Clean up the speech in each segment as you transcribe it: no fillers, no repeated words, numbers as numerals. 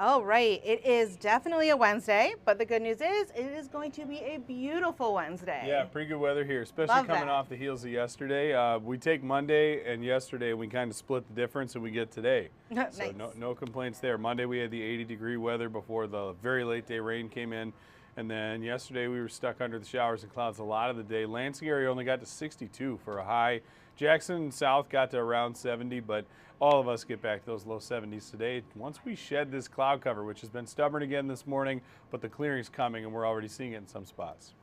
Oh, right. It is definitely a Wednesday, but the good news is it is going to be a beautiful Wednesday. Yeah, pretty good weather here, especially Love coming that. off the heels of yesterday. We take Monday and yesterday, and we kind of split the difference, and we get today. So Nice. no complaints there. Monday we had the 80-degree weather before the very late day rain came in. And then yesterday we were stuck under the showers and clouds a lot of the day. Lansing area only got to 62 for a high. Jackson South got to around 70, but all of us get back to those low 70s today once we shed this cloud cover, which has been stubborn again this morning, but the clearing's coming and we're already seeing it in some spots.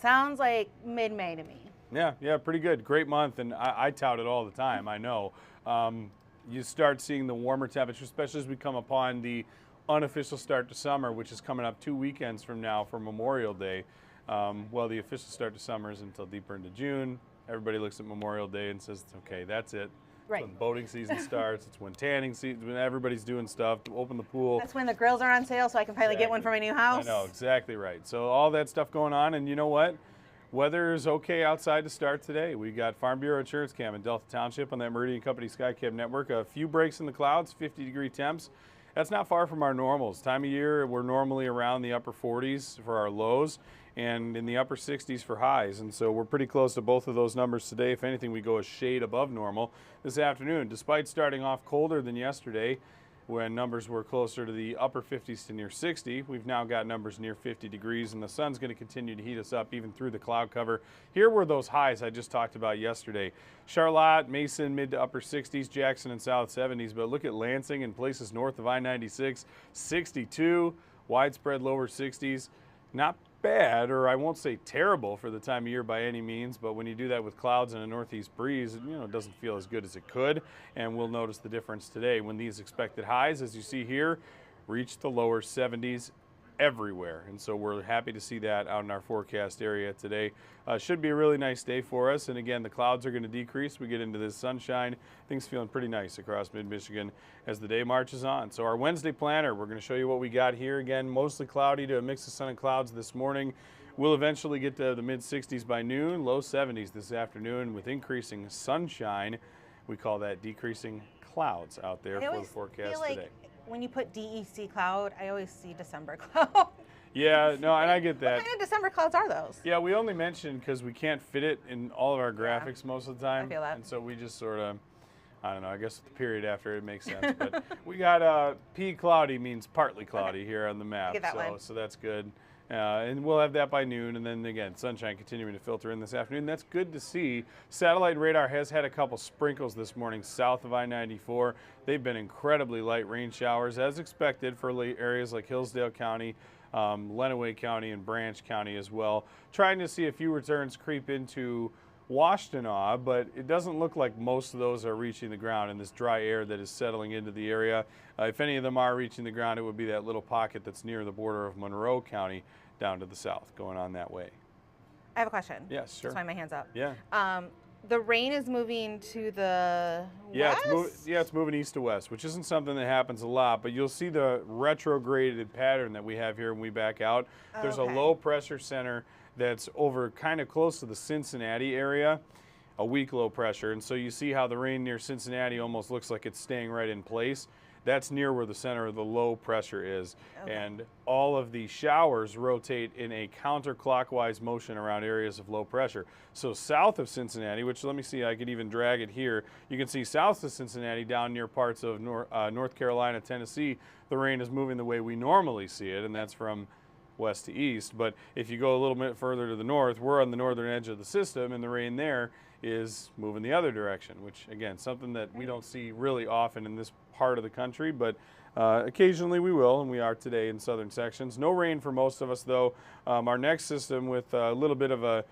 Sounds like mid-May to me. Yeah, pretty good. Great month, and I tout it all the time, I know. You start seeing the warmer temperatures, especially as we come upon the unofficial start to summer, which is coming up 2 weekends from now for Memorial Day. Well, the official start to summer is until deeper into June. Everybody looks at Memorial Day and says, okay, that's it. Right. When boating season starts, it's when tanning season, when everybody's doing stuff, to open the pool. That's when the grills are on sale, so I can finally get one for my new house. I know, exactly right. So all that stuff going on, and you know what? Weather is okay outside to start today. We got Farm Bureau Insurance Cam in Delta Township on that Meridian Company Skycam network. A few breaks in the clouds, 50-degree temps. That's not far from our normals. Time of year, we're normally around the upper 40s for our lows and in the upper 60s for highs. And so we're pretty close to both of those numbers today. If anything, we go a shade above normal this afternoon. Despite starting off colder than yesterday, when numbers were closer to the upper 50s to near 60, we've now got numbers near 50 degrees, and the sun's going to continue to heat us up even through the cloud cover. Here were those highs I just talked about yesterday. Charlotte, Mason, mid to upper 60s, Jackson and south 70s, but look at Lansing and places north of I-96, 62, widespread lower 60s. Not bad, or I won't say terrible for the time of year by any means, but when you do that with clouds and a northeast breeze, it doesn't feel as good as it could, and we'll notice the difference today when these expected highs, as you see here, reach the lower 70s everywhere. And so we're happy to see that out in our forecast area today. Should be a really nice day for us, and again, the clouds are going to decrease. We get into this sunshine. Things feeling pretty nice across mid-Michigan as the day marches on. So our Wednesday planner, we're going to show you what we got here. Again, mostly cloudy to a mix of sun and clouds this morning. We'll eventually get to the mid-60s by noon, low 70s this afternoon with increasing sunshine. We call that decreasing clouds out there for the forecast today. When you put DEC cloud, I always see December cloud. Yeah, no, and I get that. What kind of December clouds are those? Yeah, we only mention because we can't fit it in all of our graphics most of the time. I feel that. And so we just sort of, I don't know, I guess the period after it makes sense. But we got P cloudy means partly cloudy here on the map. Get that one. So that's good. And we'll have that by noon, and then again, sunshine continuing to filter in this afternoon. That's good to see. Satellite radar has had a couple sprinkles this morning south of I-94. They've been incredibly light rain showers, as expected, for areas like Hillsdale County, Lenawee County, and Branch County as well. Trying to see a few returns creep into Washtenaw, but it doesn't look like most of those are reaching the ground in this dry air that is settling into the area. If any of them are reaching the ground, it would be that little pocket that's near the border of Monroe County down to the south, going on that way. I have a question. Yes, sure. That's why my hand's up. Yeah. The rain is moving to the west? It's moving east to west, which isn't something that happens a lot, but you'll see the retrograded pattern that we have here when we back out. There's a low pressure center that's over kind of close to the Cincinnati area, a weak low pressure, and so you see how the rain near Cincinnati almost looks like it's staying right in place. That's near where the center of the low pressure is. And all of the showers rotate in a counterclockwise motion around areas of low pressure. So south of Cincinnati, which let me see, I could even drag it here. You can see south of Cincinnati down near parts of North Carolina, Tennessee, the rain is moving the way we normally see it, and that's from west to east. But if you go a little bit further to the north, we're on the northern edge of the system, and the rain there is moving the other direction, which again, something that we don't see really often in this part of the country, but occasionally we will, and we are today in southern sections. No rain for most of us though. Our next system with a little bit of a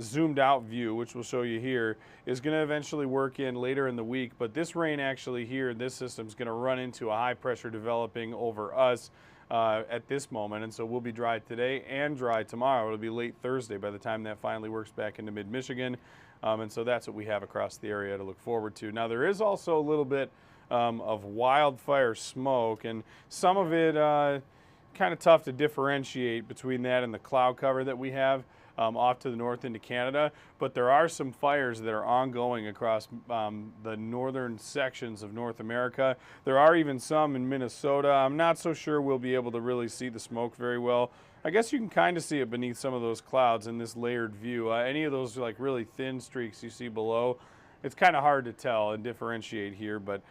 zoomed out view, which we'll show you here, is going to eventually work in later in the week, but this rain actually here in this system is going to run into a high pressure developing over us at this moment, and so we'll be dry today and dry tomorrow. It'll be late Thursday by the time that finally works back into mid-Michigan, and so that's what we have across the area to look forward to. Now there is also a little bit of wildfire smoke, and some of it kind of tough to differentiate between that and the cloud cover that we have. off to the north into Canada. But there are some fires that are ongoing across the northern sections of North America. There are even some in Minnesota. I'm not so sure we'll be able to really see the smoke very well. I guess you can kind of see it beneath some of those clouds in this layered view. Any of those like really thin streaks you see below, it's kind of hard to tell and differentiate here, but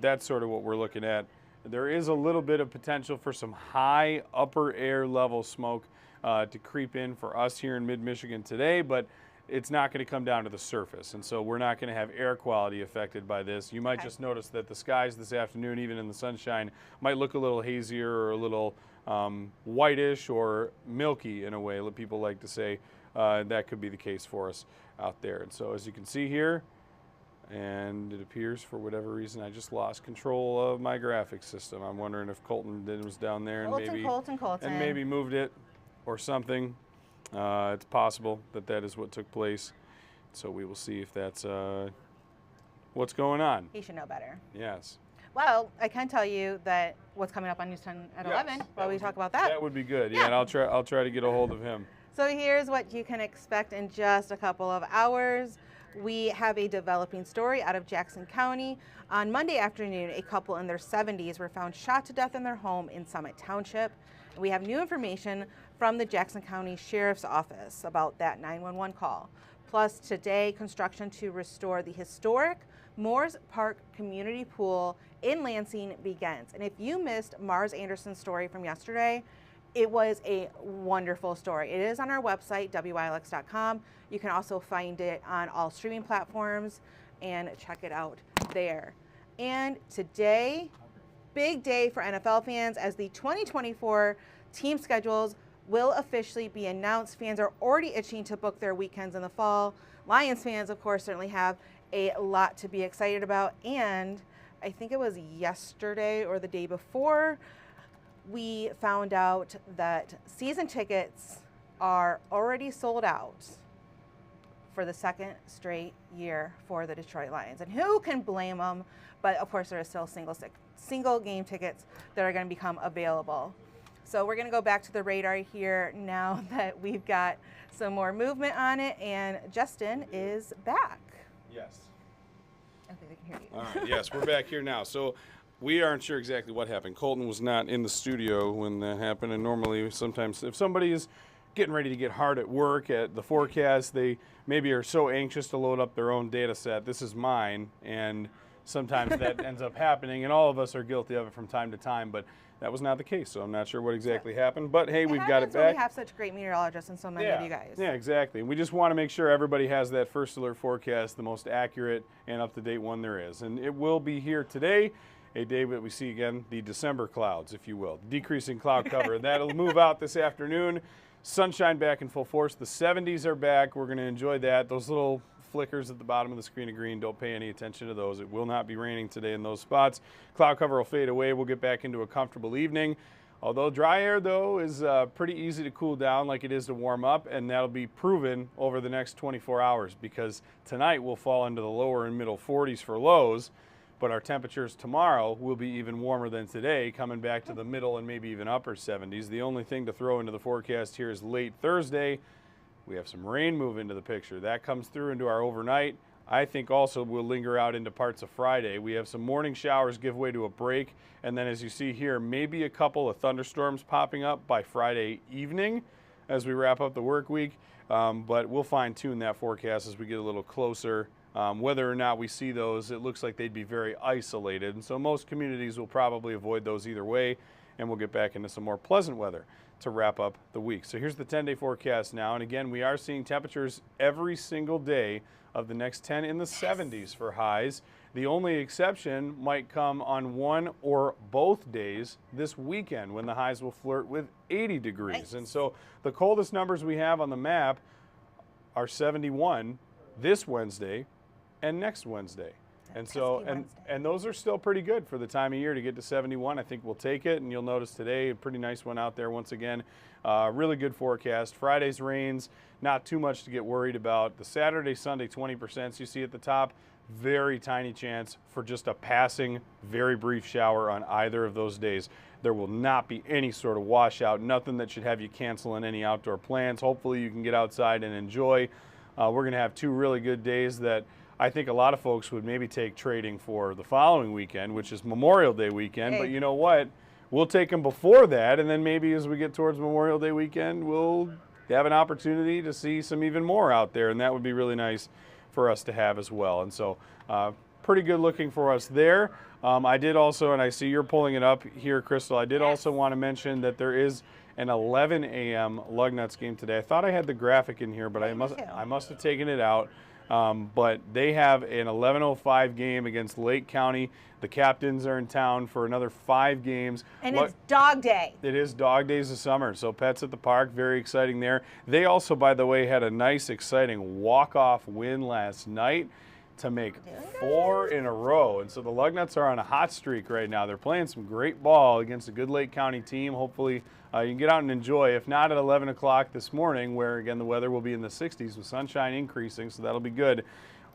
that's sort of what we're looking at. There is a little bit of potential for some high upper air level smoke to creep in for us here in mid-Michigan today, but it's not going to come down to the surface, and so we're not going to have air quality affected by this. You might just notice that the skies this afternoon, even in the sunshine, might look a little hazier or a little whitish or milky in a way, people like to say. That could be the case for us out there. And so as you can see here, and it appears for whatever reason I just lost control of my graphics system. I'm wondering if Colton was down there and maybe moved it or something. It's possible that is what took place. So we will see if that's what's going on. He should know better. Yes. Well, I can tell you that what's coming up on News 10 at 11 while we talk about that. That would be good. Yeah, and I'll try to get a hold of him. So here's what you can expect in just a couple of hours. We have a developing story out of Jackson County. On Monday afternoon, a couple in their 70s were found shot to death in their home in Summit Township. We have new information from the Jackson County Sheriff's Office about that 911 call. Plus today, construction to restore the historic Moores Park Community Pool in Lansing begins. And if you missed Mars Anderson's story from yesterday, it was a wonderful story. It is on our website, WILX.com. You can also find it on all streaming platforms and check it out there. And today, big day for NFL fans as the 2024 team schedules will officially be announced. Fans are already itching to book their weekends in the fall. Lions fans, of course, certainly have a lot to be excited about. And I think it was yesterday or the day before, we found out that season tickets are already sold out for the second straight year for the Detroit Lions. And who can blame them? But of course, there are still single game tickets that are going to become available. So we're going to go back to the radar here now that we've got some more movement on it, and Justin is back. Yes. I think they can hear you. All right, yes, we're back here now. So we aren't sure exactly what happened. Colton was not in the studio when that happened, and normally sometimes if somebody is getting ready to get hard at work at the forecast, they maybe are so anxious to load up their own data set. This is mine, and sometimes that ends up happening, and all of us are guilty of it from time to time, but that was not the case, so I'm not sure what exactly happened. But hey, we've got it back. We have such great meteorologists and so many of you guys. Yeah, exactly. We just want to make sure everybody has that first alert forecast, the most accurate and up-to-date one there is. And it will be here today, a day that we see again, the December clouds, if you will. Decreasing cloud cover. That'll move out this afternoon. Sunshine back in full force. The 70s are back. We're going to enjoy that. Those little flickers at the bottom of the screen of green, don't pay any attention to those. It will not be raining today in those spots. Cloud cover will fade away. We'll get back into a comfortable evening. Although dry air, though, is pretty easy to cool down like it is to warm up, and that'll be proven over the next 24 hours because tonight we'll fall into the lower and middle 40s for lows, but our temperatures tomorrow will be even warmer than today, coming back to the middle and maybe even upper 70s. The only thing to throw into the forecast here is late Thursday. We have some rain move into the picture. That comes through into our overnight. I think also will linger out into parts of Friday. We have some morning showers give way to a break, and then as you see here, maybe a couple of thunderstorms popping up by Friday evening as we wrap up the work week. But we'll fine-tune that forecast as we get a little closer. Whether or not we see those, it looks like they'd be very isolated, and so most communities will probably avoid those either way, and we'll get back into some more pleasant weather to wrap up the week. So here's the 10-day forecast now, and again, we are seeing temperatures every single day of the next 10 in the 70s for highs. The only exception might come on one or both days this weekend when the highs will flirt with 80 degrees. Nice. And so the coldest numbers we have on the map are 71 this Wednesday and next Wednesday. And so, and those are still pretty good for the time of year to get to 71. I think we'll take it, and you'll notice today a pretty nice one out there once again. Really good forecast. Friday's rains, not too much to get worried about. The Saturday, Sunday 20% you see at the top, very tiny chance for just a passing, very brief shower on either of those days. There will not be any sort of washout, nothing that should have you canceling any outdoor plans. Hopefully you can get outside and enjoy. We're going to have 2 really good days that I think a lot of folks would maybe take trading for the following weekend, which is Memorial Day weekend. Hey. But you know what? We'll take them before that, and then maybe as we get towards Memorial Day weekend, we'll have an opportunity to see some even more out there, and that would be really nice for us to have as well. And so pretty good looking for us there. I did also, and I see you're pulling it up here, Crystal, I did also want to mention that there is an 11 a.m. Lugnuts game today. I thought I had the graphic in here, but I must have taken it out. But they have an 11:05 game against Lake County. The captains are in town for another 5 games. And it's dog day. It is dog days of summer, so pets at the park, very exciting there. They also, by the way, had a nice, exciting walk-off win last night to make 4 in a row. And so the Lugnuts are on a hot streak right now. They're playing some great ball against a good Lake County team. Hopefully you can get out and enjoy, if not at 11 o'clock this morning, where, again, the weather will be in the 60s with sunshine increasing, so that'll be good.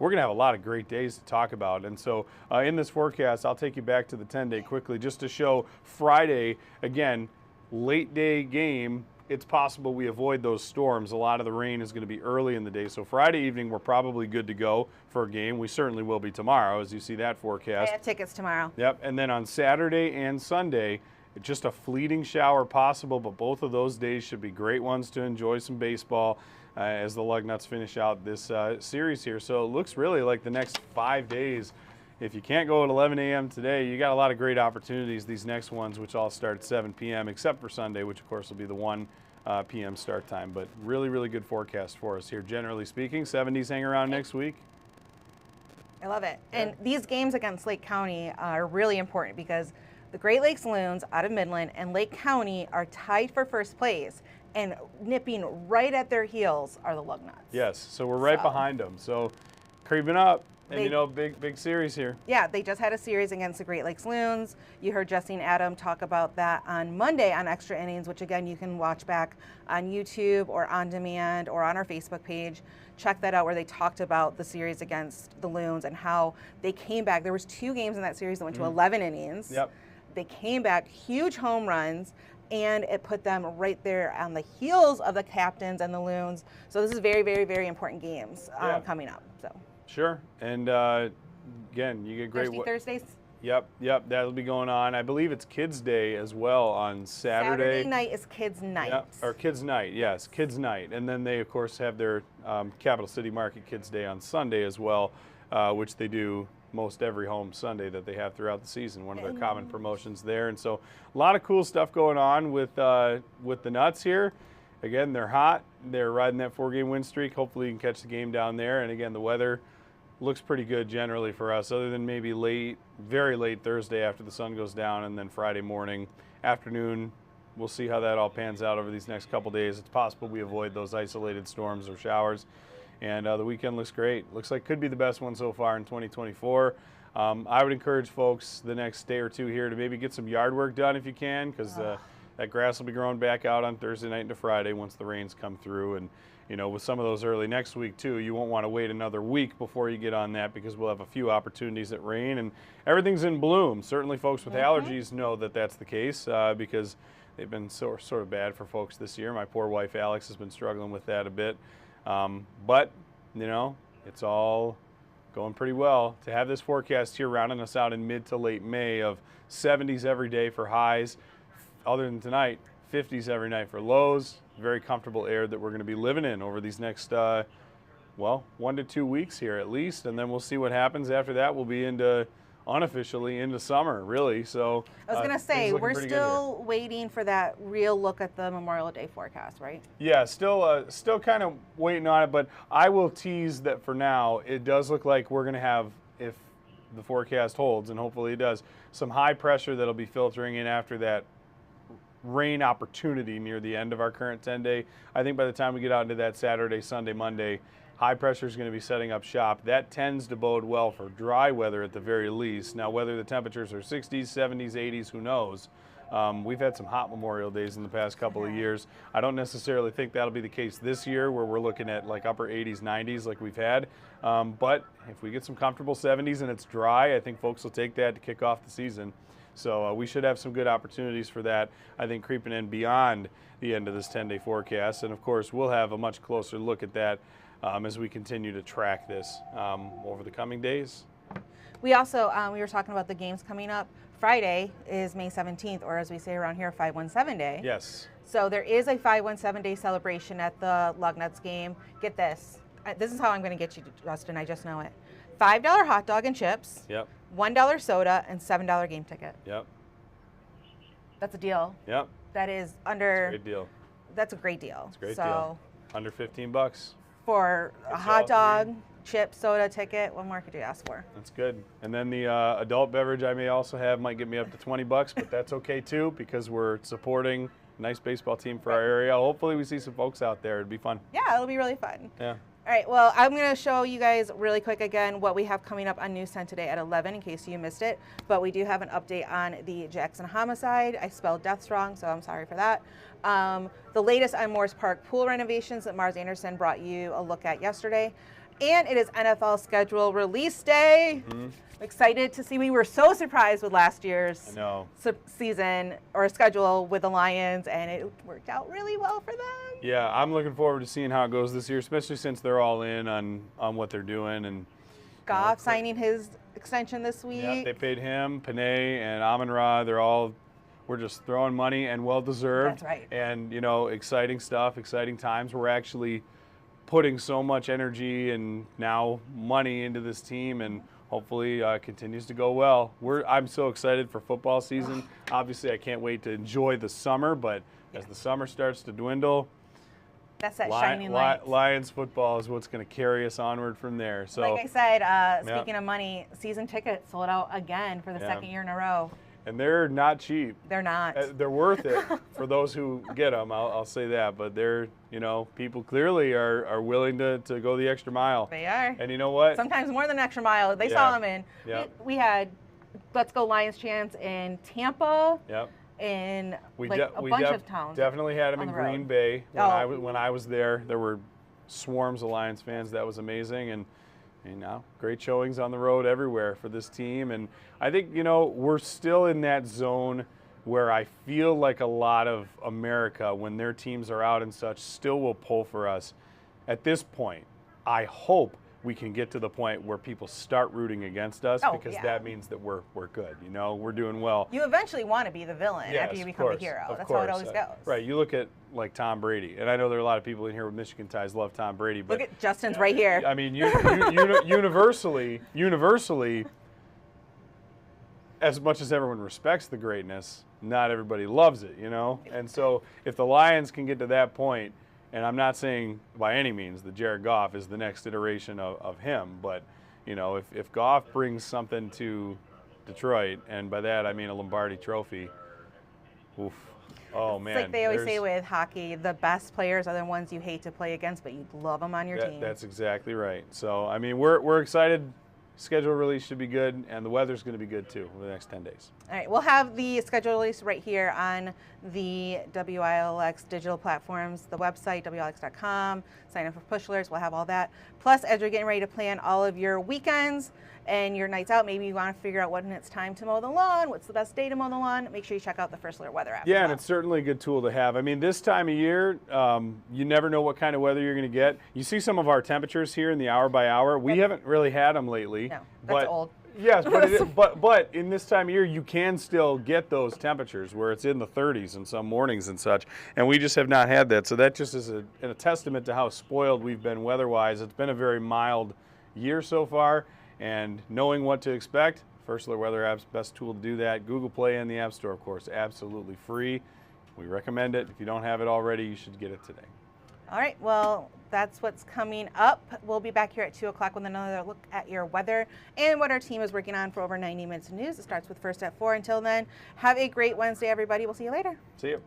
We're going to have a lot of great days to talk about. And so in this forecast, I'll take you back to the 10-day quickly just to show Friday, again, late day game. It's possible we avoid those storms. A lot of the rain is going to be early in the day. So Friday evening, we're probably good to go for a game. We certainly will be tomorrow, as you see that forecast. I have tickets tomorrow. Yep. And then on Saturday and Sunday, just a fleeting shower possible, but both of those days should be great ones to enjoy some baseball as the Lugnuts finish out this series here. So it looks really like the next 5 days. If you can't go at 11 a.m. today, you got a lot of great opportunities these next ones, which all start at 7 p.m., except for Sunday, which of course will be the 1 p.m. start time. But really, really good forecast for us here, generally speaking. 70s hang around next week. I love it. Yeah. And these games against Lake County are really important because the Great Lakes Loons out of Midland and Lake County are tied for first place, and nipping right at their heels are the Lugnuts. Yes, so we're right behind them. So creeping up. And big series here. Yeah, they just had a series against the Great Lakes Loons. You heard Justine Adam talk about that on Monday on Extra Innings, which again you can watch back on YouTube or on demand or on our Facebook page. Check that out, where they talked about the series against the Loons and how they came back. There was 2 games in that series that went to 11 innings. Yep. They came back, huge home runs, and it put them right there on the heels of the captains and the Loons. So this is very, very, very important games coming up. So. Sure, and again, you get great Thursdays. Yep, that'll be going on. I believe it's Kids Day as well on Saturday. Saturday night is Kids Night. Yep, or Kids Night, yes, Kids Night. And then they, of course, have their Capital City Market Kids Day on Sunday as well, which they do most every home Sunday that they have throughout the season. One of their common promotions there. And so a lot of cool stuff going on with the Nuts here. Again, they're hot. They're riding that 4-game win streak. Hopefully you can catch the game down there. And again, the weather looks pretty good generally for us, other than maybe very late Thursday after the sun goes down, and then Friday morning, afternoon. We'll see how that all pans out over these next couple days. It's possible we avoid those isolated storms or showers. And the weekend looks great. Looks like could be the best one so far in 2024. I would encourage folks the next day or 2 here to maybe get some yard work done if you can, because that grass will be growing back out on Thursday night into Friday once the rains come through. And you know, with some of those early next week too, you won't want to wait another week before you get on that, because we'll have a few opportunities at rain and everything's in bloom. Certainly folks with allergies know that that's the case because they've been sort of bad for folks this year. My poor wife Alex has been struggling with that a bit. But, you know, it's all going pretty well. To have this forecast here rounding us out in mid to late May of 70s every day for highs, other than tonight, 50s every night for lows. Very comfortable air that we're going to be living in over these next, 1 to 2 weeks here at least, and then we'll see what happens after that. We'll be unofficially into summer, really. So I was going to say, we're still waiting for that real look at the Memorial Day forecast, right? Yeah, still kind of waiting on it, but I will tease that for now, it does look like we're going to have, if the forecast holds, and hopefully it does, some high pressure that'll be filtering in after that rain opportunity near the end of our current 10-day. I think by the time we get out into that Saturday, Sunday, Monday, high pressure is going to be setting up shop. That tends to bode well for dry weather at the very least. Now, whether the temperatures are 60s, 70s, 80s, who knows? We've had some hot Memorial Days in the past couple of years. I don't necessarily think that'll be the case this year where we're looking at like upper 80s, 90s like we've had. But if we get some comfortable 70s and it's dry, I think folks will take that to kick off the season. So we should have some good opportunities for that, I think, creeping in beyond the end of this 10-day forecast. And, of course, we'll have a much closer look at that as we continue to track this over the coming days. We also, we were talking about the games coming up. Friday is May 17th, or as we say around here, 517 Day. Yes. So there is a 517 Day celebration at the Lugnuts game. Get this. This is how I'm going to get you, Justin. I just know it. $5 hot dog and chips. Yep. $1 soda and $7 game ticket. Yep. That's a deal. Yep. That is under. That's a great deal. That's a great deal. It's a great deal. Under $15. For a hot dog, chip, soda, ticket. What more could you ask for? That's good. And then the adult beverage I may also have might get me up to $20, but that's okay too because we're supporting a nice baseball team for our area. Hopefully we see some folks out there. It'd be fun. Yeah, it'll be really fun. Yeah. All right, well, I'm going to show you guys really quick again what we have coming up on News 10 today at 11 in case you missed it. But we do have an update on the Jackson homicide. I spelled death wrong, so I'm sorry for that. The latest on Morris Park pool renovations that Mars Anderson brought you a look at yesterday. And it is NFL schedule release day. Mm-hmm. Excited to see. We were so surprised with last year's season or schedule with the Lions, and it worked out really well for them. Yeah, I'm looking forward to seeing how it goes this year, especially since they're all in on what they're doing. And Goff signing his extension this week. Yeah, they paid him, Panay, and Amon-Ra. We're just throwing money and well-deserved. That's right. And, exciting stuff, exciting times. We're actually putting so much energy and now money into this team, and hopefully continues to go well. I'm so excited for football season. Obviously, I can't wait to enjoy the summer, but as the summer starts to dwindle, that's that shining light. Lions football is what's going to carry us onward from there. So, like I said, speaking of money, season tickets sold out again for the second year in a row. And they're not cheap. They're not. They're worth it for those who get them. I'll say that. But they're, people clearly are willing to go the extra mile. They are. And you know what? Sometimes more than an extra mile. They saw them in. Yep. We had Let's Go Lions chants in Tampa. Yep. In a bunch of towns. Definitely had them in Green Bay when I was there. There were swarms of Lions fans. That was amazing. And great showings on the road everywhere for this team. And I think, we're still in that zone where I feel like a lot of America, when their teams are out and such, still will pull for us. At this point, I hope we can get to the point where people start rooting against us because that means that we're good. We're doing well. You eventually want to be the villain after you become the hero. That's how it always goes. Right. You look at like Tom Brady, and I know there are a lot of people in here with Michigan ties love Tom Brady. But look at Justin's right here. I mean, universally, as much as everyone respects the greatness, not everybody loves it. And so if the Lions can get to that point. And I'm not saying by any means that Jared Goff is the next iteration of him, but if Goff brings something to Detroit, and by that I mean a Lombardi Trophy, oof. Oh man! It's like they always say with hockey, the best players are the ones you hate to play against, but you love them on your team. That's exactly right. So I mean, we're excited. Schedule release should be good, and the weather's going to be good too over the next 10 days. All right, we'll have the schedule release right here on the WILX digital platforms, the website, WILX.com. Sign up for push alerts, we'll have all that. Plus, as you're getting ready to plan all of your weekends and your nights out, maybe you want to figure out when it's time to mow the lawn, what's the best day to mow the lawn, make sure you check out the First Alert Weather app. Yeah, and it's certainly a good tool to have. I mean, this time of year, you never know what kind of weather you're going to get. You see some of our temperatures here in the hour by hour. We haven't really had them lately. No, that's old. Yes, but in this time of year, you can still get those temperatures where it's in the 30s in some mornings and such, and we just have not had that. So that just is a testament to how spoiled we've been weather-wise. It's been a very mild year so far, and knowing what to expect, First Alert Weather app's best tool to do that. Google Play and the App Store, of course, absolutely free. We recommend it. If you don't have it already, you should get it today. All right, well, that's what's coming up. We'll be back here at 2 o'clock with another look at your weather and what our team is working on for over 90 minutes of news. It starts with First at 4. Until then, have a great Wednesday, everybody. We'll see you later. See you.